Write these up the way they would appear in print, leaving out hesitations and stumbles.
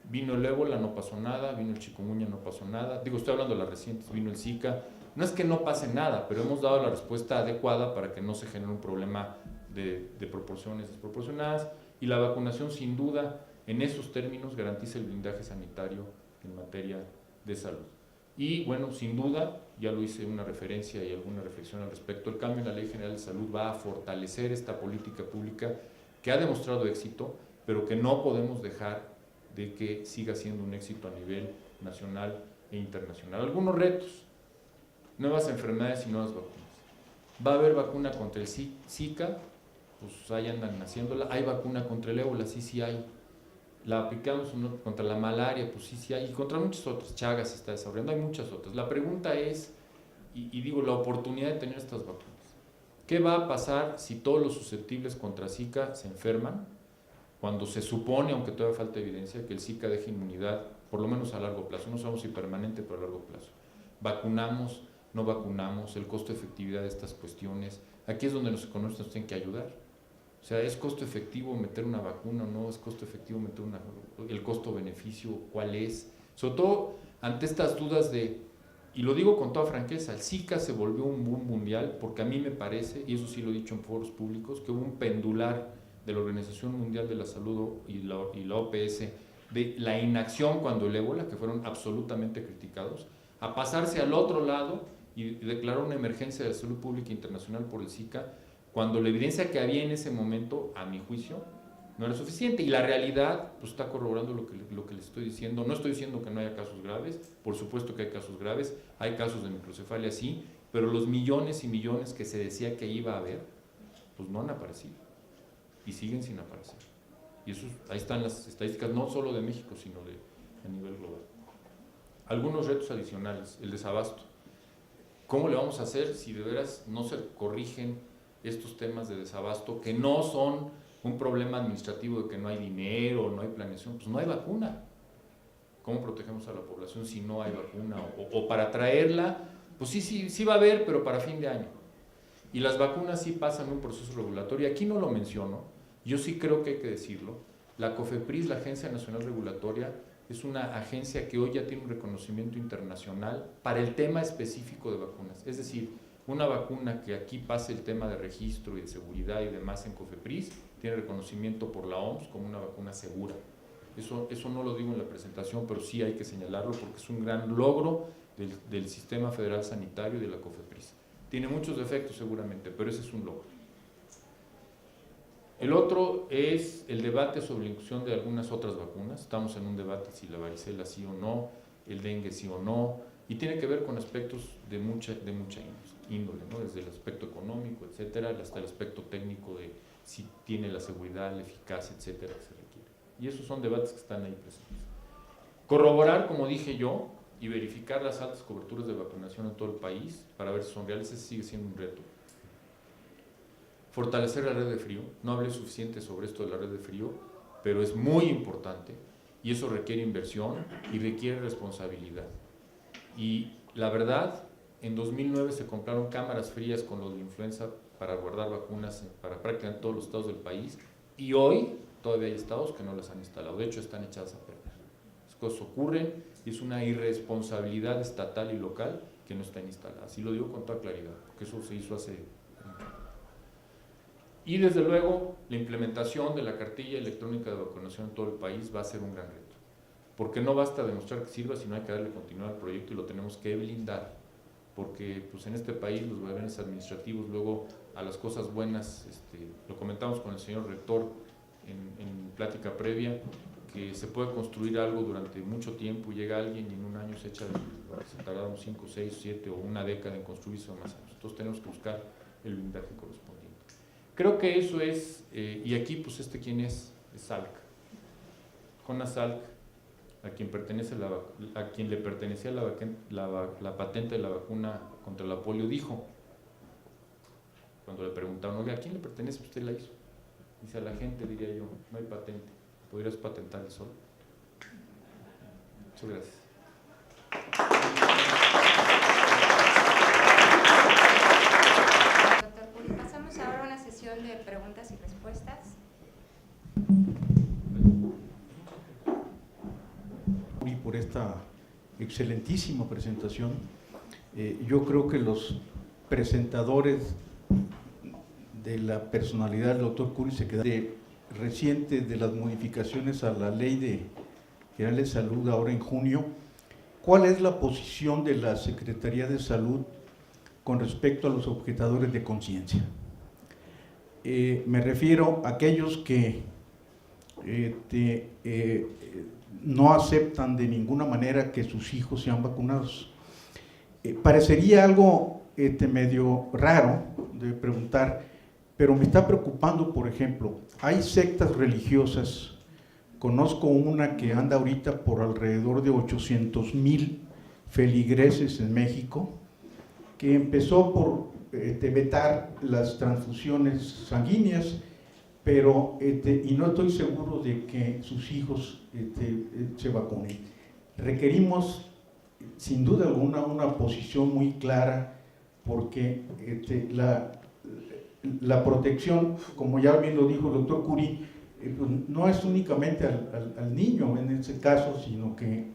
Vino el ébola, no pasó nada, vino el chikungunya, no pasó nada. Digo, estoy hablando de las recientes, vino el Zika. No es que no pase nada, pero hemos dado la respuesta adecuada para que no se genere un problema de proporciones desproporcionadas. Y la vacunación, sin duda, en esos términos, garantiza el blindaje sanitario en materia de salud. Y bueno, sin duda, ya lo hice una referencia y alguna reflexión al respecto, el cambio en la Ley General de Salud va a fortalecer esta política pública que ha demostrado éxito, pero que no podemos dejar de que siga siendo un éxito a nivel nacional e internacional. Algunos retos: nuevas enfermedades y nuevas vacunas. Va a haber vacuna contra el Zika, pues ahí andan haciéndola. Hay vacuna contra el ébola, sí hay. La aplicamos contra la malaria, pues sí hay. Y contra muchas otras, Chagas se está desarrollando, hay muchas otras. La pregunta es, y digo, la oportunidad de tener estas vacunas. ¿Qué va a pasar si todos los susceptibles contra Zika se enferman? Cuando se supone, aunque todavía falta evidencia, que el Zika deja inmunidad, por lo menos a largo plazo, no sabemos si permanente, pero a largo plazo. ¿Vacunamos? ¿No vacunamos? ¿El costo de efectividad de estas cuestiones? Aquí es donde los economistas nos tienen que ayudar. O sea, ¿es costo efectivo meter una vacuna o no? ¿Es costo efectivo meter el costo-beneficio? ¿Cuál es? Sobre todo ante estas dudas de, y lo digo con toda franqueza, el Zika se volvió un boom mundial porque a mí me parece, y eso sí lo he dicho en foros públicos, que hubo un pendular de la Organización Mundial de la Salud y la OPS de la inacción cuando el ébola, que fueron absolutamente criticados, a pasarse al otro lado y declarar una emergencia de salud pública internacional por el Zika, cuando la evidencia que había en ese momento, a mi juicio, no era suficiente. Y la realidad pues, está corroborando lo que les estoy diciendo. No estoy diciendo que no haya casos graves, por supuesto que hay casos graves, hay casos de microcefalia, sí, pero los millones y millones que se decía que iba a haber, pues no han aparecido. Y siguen sin aparecer. Y eso, ahí están las estadísticas, no solo de México, sino a nivel global. Algunos retos adicionales: el desabasto. ¿Cómo le vamos a hacer si de veras no se corrigen estos temas de desabasto, que no son un problema administrativo de que no hay dinero, no hay planeación? Pues no hay vacuna. ¿Cómo protegemos a la población si no hay vacuna? O para traerla, pues sí va a haber, pero para fin de año. Y las vacunas sí pasan un proceso regulatorio. Aquí no lo menciono, yo sí creo que hay que decirlo. La COFEPRIS, la Agencia Nacional Regulatoria, es una agencia que hoy ya tiene un reconocimiento internacional para el tema específico de vacunas. Es decir, una vacuna que aquí pase el tema de registro y de seguridad y demás en COFEPRIS, tiene reconocimiento por la OMS como una vacuna segura. Eso no lo digo en la presentación, pero sí hay que señalarlo porque es un gran logro del Sistema Federal Sanitario y de la COFEPRIS. Tiene muchos defectos seguramente, pero ese es un logro. El otro es el debate sobre la inclusión de algunas otras vacunas. Estamos en un debate si la varicela sí o no, el dengue sí o no, y tiene que ver con aspectos de mucha índole, ¿no? Desde el aspecto económico, etcétera, hasta el aspecto técnico de si tiene la seguridad, la eficacia, etcétera, que se requiere. Y esos son debates que están ahí presentes. Corroborar, como dije yo, y verificar las altas coberturas de vacunación en todo el país para ver si son reales, ese sigue siendo un reto. Fortalecer la red de frío. No hablé suficiente sobre esto de la red de frío, pero es muy importante y eso requiere inversión y requiere responsabilidad. Y la verdad, en 2009 se compraron cámaras frías con lo de la influenza para guardar vacunas para prácticamente todos los estados del país, y hoy todavía hay estados que no las han instalado. De hecho, están echadas a perder. Las cosas ocurren y es una irresponsabilidad estatal y local que no están instaladas. Así lo digo con toda claridad, porque eso se hizo hace... Y desde luego, la implementación de la cartilla electrónica de vacunación en todo el país va a ser un gran reto, porque no basta demostrar que sirva, sino hay que darle continuidad al proyecto y lo tenemos que blindar, porque pues, en este país los gobiernos administrativos luego a las cosas buenas, lo comentamos con el señor rector en plática previa, que se puede construir algo durante mucho tiempo y llega alguien y en un año se tardamos 5, 6, 7 o una década en construirse o más años. Entonces tenemos que buscar el blindaje correspondiente. Creo que eso es, y aquí pues ¿quién es? Es Salk. Jonas Salk, a quien le pertenecía la patente de la vacuna contra la polio, dijo, cuando le preguntaron, oiga, ¿a quién le pertenece? Usted la hizo. Dice, a la gente, diría yo, no hay patente. ¿Podrías patentar el solo? Muchas gracias. Doctor Puri, pasamos ahora a una sesión de preguntas y respuestas. por esta excelentísima presentación. Yo creo que los presentadores de la personalidad del doctor Curi se quedan reciente de las modificaciones a la Ley General de Salud ahora en junio. ¿Cuál es la posición de la Secretaría de Salud con respecto a los objetadores de conciencia? Me refiero a aquellos que no aceptan de ninguna manera que sus hijos sean vacunados. Parecería algo medio raro de preguntar, pero me está preocupando. Por ejemplo, hay sectas religiosas, conozco una que anda ahorita por alrededor de 800,000 feligreses en México, que empezó por vetar las transfusiones sanguíneas, pero y no estoy seguro de que sus hijos se vacunen. Requerimos sin duda alguna una posición muy clara, porque la protección, como ya bien lo dijo el doctor Curi, pues no es únicamente al niño en ese caso, sino que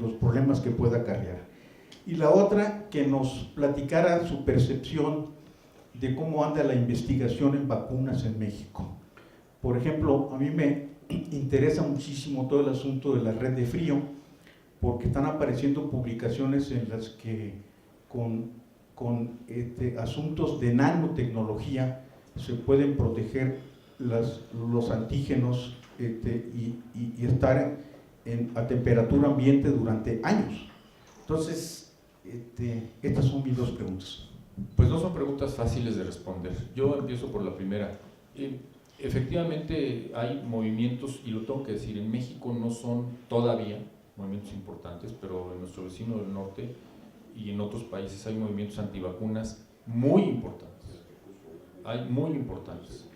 los problemas que pueda acarrear. Y la otra, que nos platicara su percepción de cómo anda la investigación en vacunas en México. Por ejemplo, a mí me interesa muchísimo todo el asunto de la red de frío, porque están apareciendo publicaciones en las que con asuntos de nanotecnología se pueden proteger los antígenos y estar a temperatura ambiente durante años. Entonces, estas son mis dos preguntas. Pues no son preguntas fáciles de responder. Yo empiezo por la primera. Efectivamente hay movimientos, y lo tengo que decir, en México no son todavía movimientos importantes, pero en nuestro vecino del norte y en otros países hay movimientos antivacunas muy importantes. Hay muy importantes.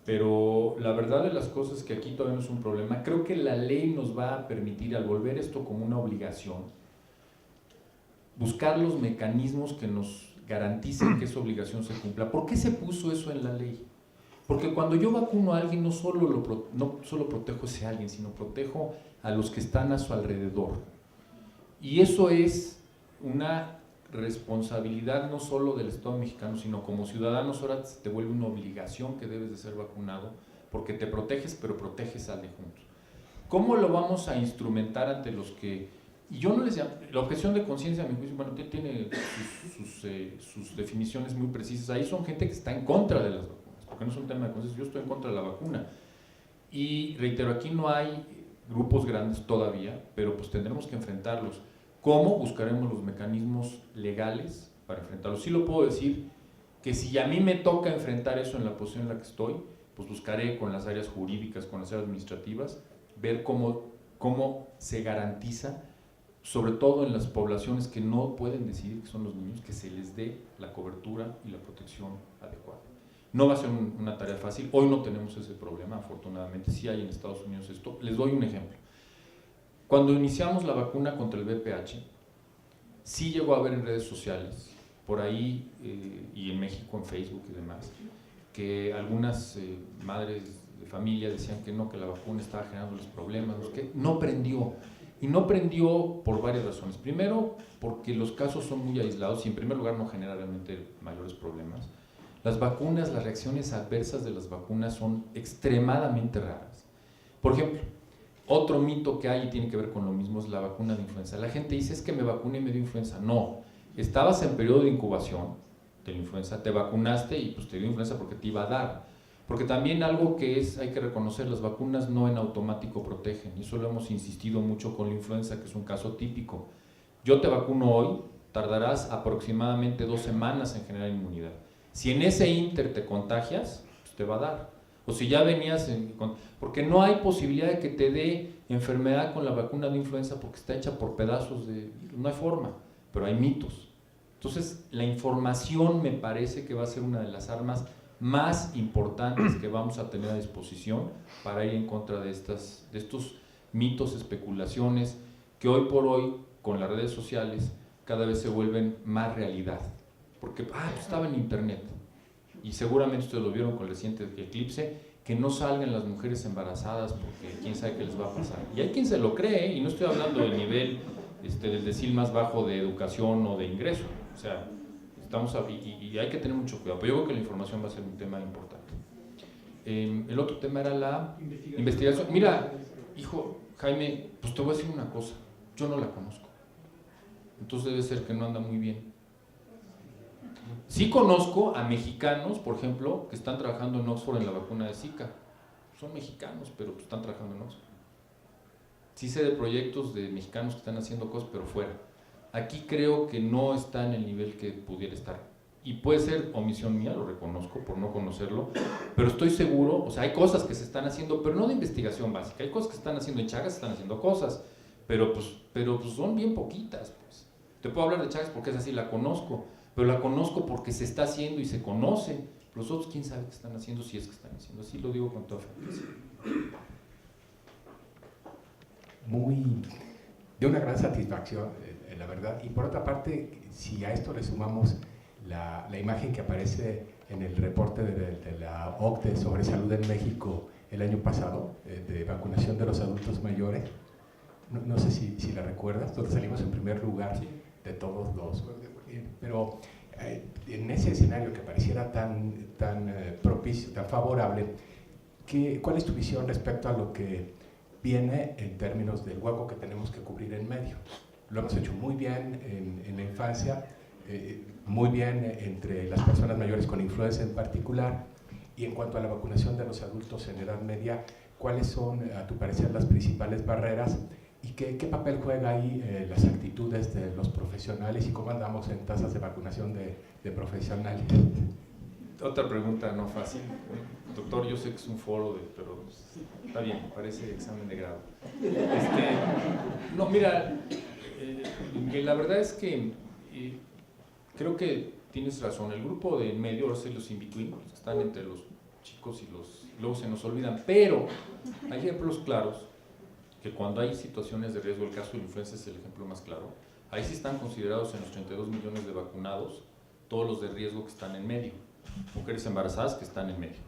Pero la verdad de las cosas es que aquí todavía no es un problema. Creo que la ley nos va a permitir, al volver esto como una obligación, buscar los mecanismos que nos garanticen que esa obligación se cumpla. ¿Por qué se puso eso en la ley? Porque cuando yo vacuno a alguien no solo protejo a ese alguien, sino protejo a los que están a su alrededor. Y eso es una responsabilidad no solo del Estado mexicano, sino como ciudadanos ahora te vuelve una obligación que debes de ser vacunado, porque te proteges, pero proteges al de juntos. ¿Cómo lo vamos a instrumentar ante los que...? Y yo no les llamo, la objeción de conciencia, a mi juicio, bueno, tiene sus definiciones muy precisas. Ahí son gente que está en contra de las vacunas, porque no es un tema de conciencia. Yo estoy en contra de la vacuna. Y reitero, aquí no hay grupos grandes todavía, pero pues tendremos que enfrentarlos. ¿Cómo? Buscaremos los mecanismos legales para enfrentarlos. Sí lo puedo decir, que si a mí me toca enfrentar eso en la posición en la que estoy, pues buscaré con las áreas jurídicas, con las áreas administrativas, ver cómo se garantiza, sobre todo en las poblaciones que no pueden decidir, que son los niños, que se les dé la cobertura y la protección adecuada. No va a ser una tarea fácil. Hoy no tenemos ese problema, afortunadamente. Sí hay en Estados Unidos esto. Les doy un ejemplo. Cuando iniciamos la vacuna contra el VPH, sí llegó a haber en redes sociales, por ahí y en México, en Facebook y demás, que algunas madres de familia decían que no, que la vacuna estaba generándoles problemas, que no prendió. Y no prendió por varias razones. Primero, porque los casos son muy aislados y en primer lugar no genera realmente mayores problemas. Las vacunas, las reacciones adversas de las vacunas son extremadamente raras. Por ejemplo, otro mito que hay y tiene que ver con lo mismo es la vacuna de influenza. La gente dice, es que me vacuné y me dio influenza. No, estabas en periodo de incubación de la influenza, te vacunaste y pues te dio influenza porque te iba a dar. Porque también algo que hay que reconocer, las vacunas no en automático protegen, y eso lo hemos insistido mucho con la influenza, que es un caso típico. Yo te vacuno hoy, tardarás aproximadamente 2 semanas en generar inmunidad. Si en ese ínter te contagias, pues te va a dar. O si ya venías, porque no hay posibilidad de que te dé enfermedad con la vacuna de influenza porque está hecha por pedazos de virus, no hay forma, pero hay mitos. Entonces, la información me parece que va a ser una de las armas más importantes que vamos a tener a disposición para ir en contra de estos mitos, especulaciones, que hoy por hoy, con las redes sociales, cada vez se vuelven más realidad. Porque pues estaba en internet, y seguramente ustedes lo vieron con el reciente eclipse, que no salgan las mujeres embarazadas porque quién sabe qué les va a pasar. Y hay quien se lo cree, y no estoy hablando del nivel del decil más bajo de educación o de ingreso. O sea, y hay que tener mucho cuidado, pero yo creo que la información va a ser un tema importante. El otro tema era la investigación. Mira, hijo, Jaime, pues te voy a decir una cosa, yo no la conozco. Entonces debe ser que no anda muy bien. Sí conozco a mexicanos, por ejemplo, que están trabajando en Oxford en la vacuna de Zika. Son mexicanos, pero pues están trabajando en Oxford. Sí sé de proyectos de mexicanos que están haciendo cosas, pero fuera. Aquí creo que no está en el nivel que pudiera estar. Y puede ser omisión mía, lo reconozco por no conocerlo, pero estoy seguro, o sea, hay cosas que se están haciendo, pero no de investigación básica. Hay cosas que se están haciendo en Chagas, se están haciendo cosas, pero pues son bien poquitas. Pues. Te puedo hablar de Chagas porque es así, la conozco, pero la conozco porque se está haciendo y se conoce. Los otros, quién sabe qué están haciendo, si es que están haciendo. Así lo digo con toda franqueza. De una gran satisfacción, la verdad. Y por otra parte, si a esto le sumamos la imagen que aparece en el reporte de la OCDE sobre salud en México el año pasado, de vacunación de los adultos mayores, no sé si la recuerdas, donde salimos en primer lugar de todos los... Pero en ese escenario que pareciera tan propicio, tan favorable, ¿cuál es tu visión respecto a lo que viene en términos del hueco que tenemos que cubrir en medio? Lo hemos hecho muy bien en la infancia, muy bien entre las personas mayores con influenza en particular, y en cuanto a la vacunación de los adultos en edad media, ¿cuáles son, a tu parecer, las principales barreras y qué papel juega ahí las actitudes de los profesionales y cómo andamos en tasas de vacunación de profesionales? Otra pregunta no fácil. Doctor, yo sé que es un foro, pero está bien, parece examen de grado. No, mira, la verdad es que creo que tienes razón. El grupo de en medio, ahora sí los in-between, los que están entre los chicos y luego se nos olvidan, pero hay ejemplos claros que cuando hay situaciones de riesgo, el caso de la influenza es el ejemplo más claro, ahí sí están considerados en los 32 millones de vacunados todos los de riesgo que están en medio, mujeres embarazadas que están en medio,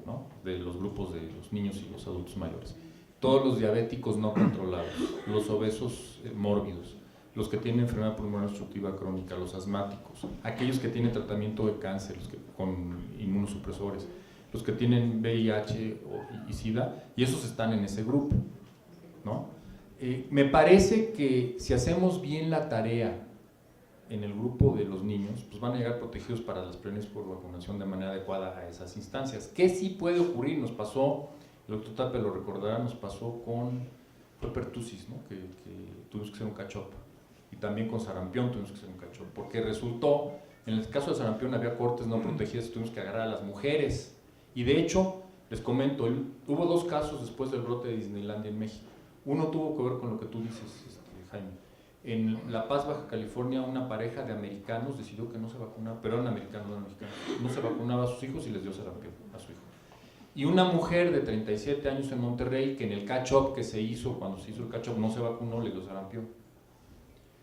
¿no? De los grupos de los niños y los adultos mayores, todos los diabéticos no controlados, los obesos mórbidos, los que tienen enfermedad pulmonar obstructiva crónica, los asmáticos, aquellos que tienen tratamiento de cáncer, los que, con inmunosupresores, los que tienen VIH y SIDA, y esos están en ese grupo, ¿no? Me parece que si hacemos bien la tarea en el grupo de los niños, pues van a llegar protegidos para las premios por vacunación de manera adecuada a esas instancias. ¿Qué sí puede ocurrir? Nos pasó, el doctor Tape lo recordará, nos pasó fue pertussis, ¿no? que tuvimos que hacer un catch-up, y también con sarampión tuvimos que hacer un catch-up, porque resultó, en el caso de sarampión había cortes no protegidas y tuvimos que agarrar a las mujeres, y de hecho, les comento, hubo 2 casos después del brote de Disneylandia en México. Uno tuvo que ver con lo que tú dices, Jaime. En La Paz, Baja California, una pareja de americanos decidió que no se vacunaba, pero eran americanos, no eran mexicanos, no se vacunaba a sus hijos y les dio sarampión a su hijo. Y una mujer de 37 años en Monterrey, que en el catch-up que se hizo, cuando se hizo el catch-up, no se vacunó, le dio sarampión.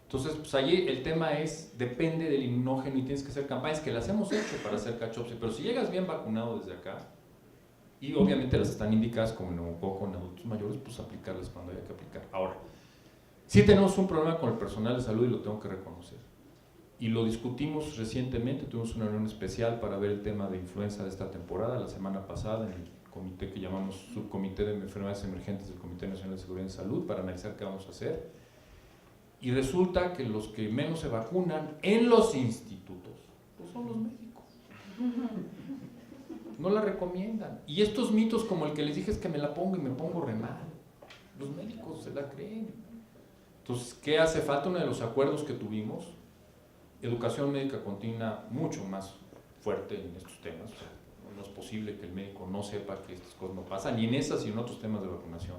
Entonces, pues allí el tema es, depende del inmunógeno y tienes que hacer campañas que las hemos hecho para hacer catch-ups, pero si llegas bien vacunado desde acá, y obviamente las están indicadas como neumococo en adultos mayores, pues aplicarlas cuando haya que aplicar. Ahora, sí tenemos un problema con el personal de salud y lo tengo que reconocer. Y lo discutimos recientemente, tuvimos una reunión especial para ver el tema de influenza de esta temporada, la semana pasada, en el comité que llamamos Subcomité de Enfermedades Emergentes del Comité Nacional de Seguridad y Salud, para analizar qué vamos a hacer. Y resulta que los que menos se vacunan en los institutos, pues son los médicos. No la recomiendan. Y estos mitos como el que les dije es que me la pongo y me pongo re mal. Los médicos se la creen. Entonces, ¿qué hace falta? Uno de los acuerdos que tuvimos, educación médica continua mucho más fuerte en estos temas. O sea, no es posible que el médico no sepa que estas cosas no pasan, ni en esas y en otros temas de vacunación.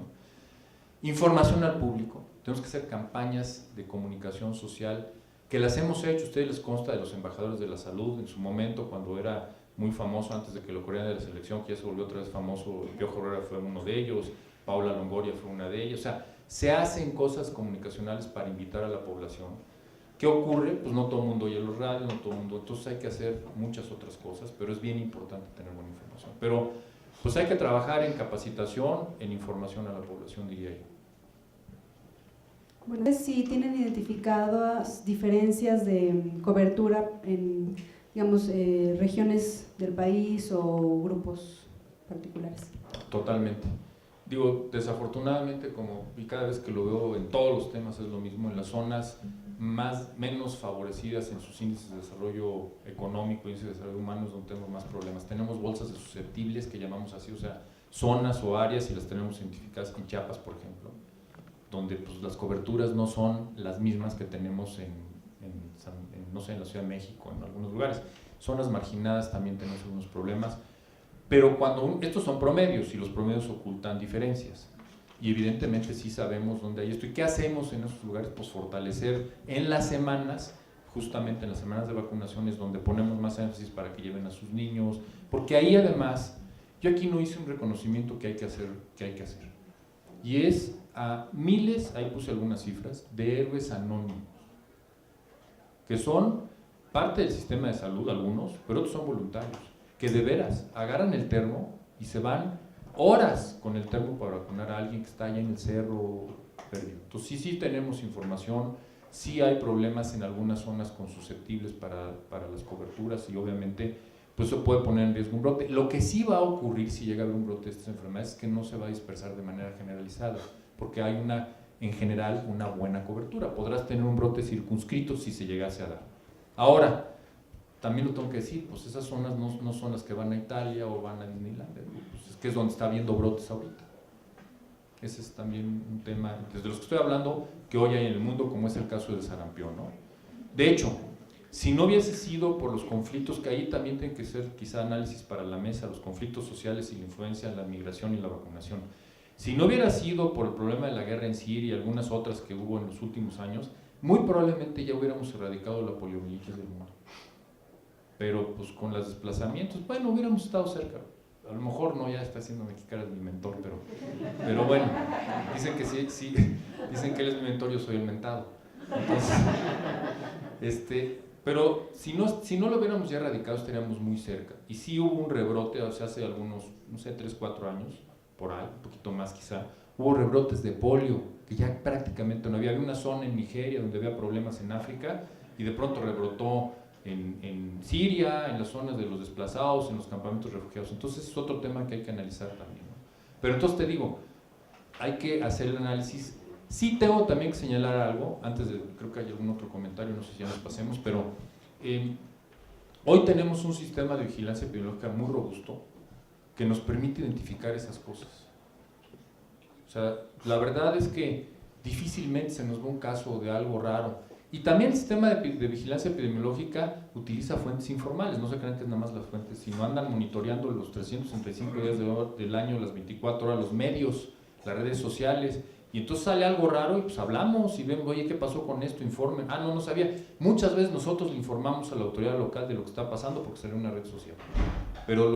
Información al público. Tenemos que hacer campañas de comunicación social, que las hemos hecho, a ustedes les consta, de los embajadores de la salud, en su momento, cuando era muy famoso, antes de que lo corrieran de la selección, que ya se volvió otra vez famoso, Piojo Herrera fue uno de ellos, Paula Longoria fue una de ellas. O sea, se hacen cosas comunicacionales para invitar a la población. ¿Qué ocurre? Pues no todo el mundo oye los radios, no todo el mundo, entonces hay que hacer muchas otras cosas, pero es bien importante tener buena información. Pero pues hay que trabajar en capacitación, en información a la población, diría yo. Bueno, si tienen identificadas diferencias de cobertura en, digamos, regiones del país o grupos particulares. Totalmente. Digo, desafortunadamente, y cada vez que lo veo en todos los temas es lo mismo, en las zonas menos favorecidas en sus índices de desarrollo económico, índices de desarrollo humano, es donde tenemos más problemas. Tenemos bolsas de susceptibles, que llamamos así, o sea, zonas o áreas, y las tenemos identificadas en Chiapas, por ejemplo, donde pues, las coberturas no son las mismas que tenemos no sé, en la Ciudad de México, en algunos lugares. Zonas marginadas también tenemos algunos problemas, pero estos son promedios, y los promedios ocultan diferencias. Y evidentemente sí sabemos dónde hay esto. ¿Y qué hacemos en esos lugares? Pues fortalecer en las semanas, justamente en las semanas de vacunaciones, donde ponemos más énfasis para que lleven a sus niños, porque ahí además, yo aquí no hice un reconocimiento que hay que hacer, y es a miles, ahí puse algunas cifras, de héroes anónimos, que son parte del sistema de salud, algunos, pero otros son voluntarios, que de veras agarran el termo y se van horas con el termo para vacunar a alguien que está allá en el cerro perdido. Entonces sí tenemos información, sí hay problemas en algunas zonas con susceptibles para las coberturas, y obviamente pues se puede poner en riesgo un brote. Lo que sí va a ocurrir si llega a haber un brote de estas enfermedades es que no se va a dispersar de manera generalizada, porque hay en general una buena cobertura. Podrás tener un brote circunscrito si se llegase a dar. Ahora, también lo tengo que decir, pues esas zonas no son las que van a Italia o van a Disneylandia, pues es que es donde está habiendo brotes ahorita. Ese es también un tema, desde los que estoy hablando, que hoy hay en el mundo, como es el caso del sarampión, ¿no? De hecho, si no hubiese sido por los conflictos, que ahí también tienen que ser quizá análisis para la mesa, los conflictos sociales y la influencia en la migración y la vacunación. Si no hubiera sido por el problema de la guerra en Siria y algunas otras que hubo en los últimos años, muy probablemente ya hubiéramos erradicado la poliomielitis del mundo. Pero pues con los desplazamientos, bueno, hubiéramos estado cerca. A lo mejor no, ya está haciendo caras mi mentor, pero bueno, dicen que sí, dicen que él es mi mentor, yo soy el mentado. Entonces, pero si no lo hubiéramos ya erradicado, estaríamos muy cerca. Y sí hubo un rebrote, o sea, hace algunos, no sé, 3, 4 años, por ahí, un poquito más quizá, hubo rebrotes de polio, que ya prácticamente no había. Había una zona en Nigeria donde había problemas en África, y de pronto rebrotó en Siria, en las zonas de los desplazados, en los campamentos refugiados. Entonces es otro tema que hay que analizar también, ¿no? Pero entonces te digo, hay que hacer el análisis. Sí tengo también que señalar algo, creo que hay algún otro comentario, no sé si ya nos pasemos, pero hoy tenemos un sistema de vigilancia epidemiológica muy robusto que nos permite identificar esas cosas. O sea, la verdad es que difícilmente se nos ve un caso de algo raro. Y también el sistema de vigilancia epidemiológica utiliza fuentes informales, no se crean que es nada más las fuentes, sino andan monitoreando los 365 días del año, las 24 horas, los medios, las redes sociales, y entonces sale algo raro y pues hablamos y vemos, oye, ¿qué pasó con esto? Informen. No sabía. Muchas veces nosotros le informamos a la autoridad local de lo que está pasando porque salió en una red social. Pero